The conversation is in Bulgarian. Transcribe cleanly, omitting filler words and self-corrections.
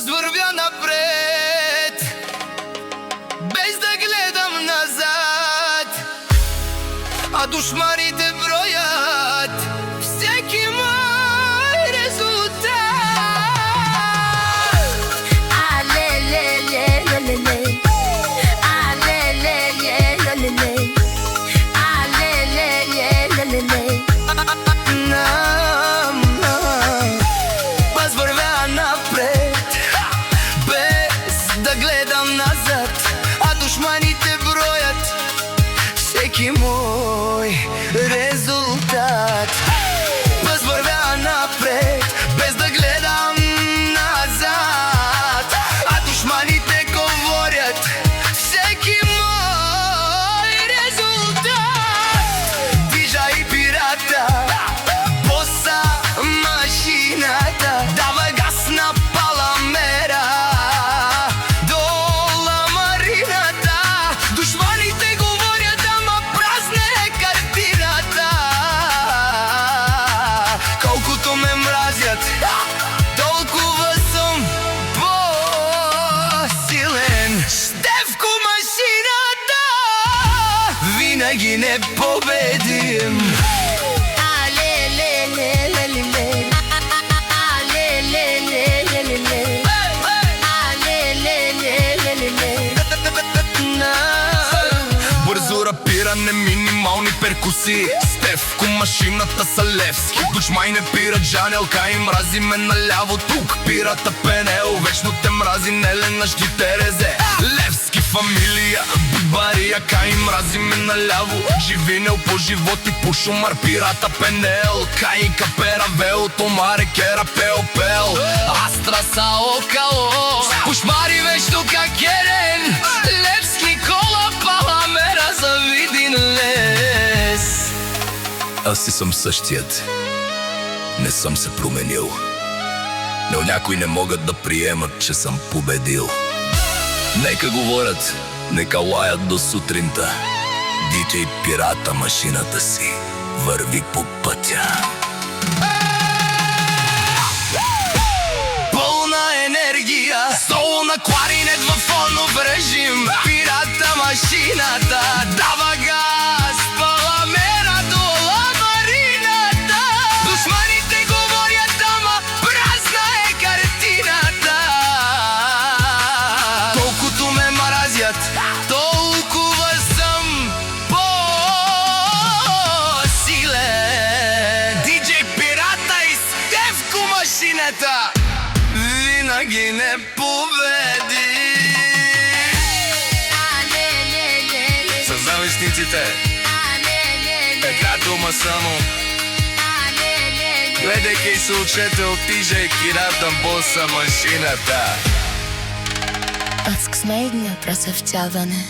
Аз вървя напред, без да гледам назад, а душманите броят всеки мой резултат. А-ле-ле-ле-ле-ле-ле, а-ле-ле-ле-ле-ле-ле, а-ле-ле-ле-ле-ле-ле. Аз вървя напред, без да гледам назад, а душманите броят всеки мой резултат. Аз вървя напред, без да гледам назад, а душманите говорят всеки мой резултат. Движа и пирата, боса машината, дава газ на паламера до ламарината. Душманите говорят, ама празна е картината. Колкото ме мразят, толкова съм по-силен. Стевко машината, винаги непобедим. А-ле-ле-ле-ле-ле-ле, а-ле-ле-ле-ле-ле-ле, а-ле-ле-ле-ле-ле-ле. Бързо рапиране, минимални перкуси. Стевко машината са Левски. Душмай не пира Джанелка и мрази ме наляво. Тук пирата Пенел, вечно те мрази Нелена, жди Терезе. Левски фамилия, Бария Кай, мрази ме наляво. Живинел по живот и по шумар, пирата Пенел. Кай капера вел, томаре кера пел пел. Астра сао кало, пушмари вечно какерен. Левски кола паламера за Видин лес. Аз си съм същият, не съм се променил, но някои не могат да приемат, че съм победил. Нека говорят, нека лаят до сутринта. Диджей пирата машината си върви по пътя. Пълна енергия, соло на кларинет в фонов режим. Пирата машината дава газ, паламера до ламарината. Душманите говорят, ама празна е картината. Колкото ме мразят, толкова съм по-силен. Диджей пирата и Стевко машината винаги не победи. С завистниците е така дума само. Гледайки се очете от Диджей пирата, боса машината. От сксмейдня просъвтяване.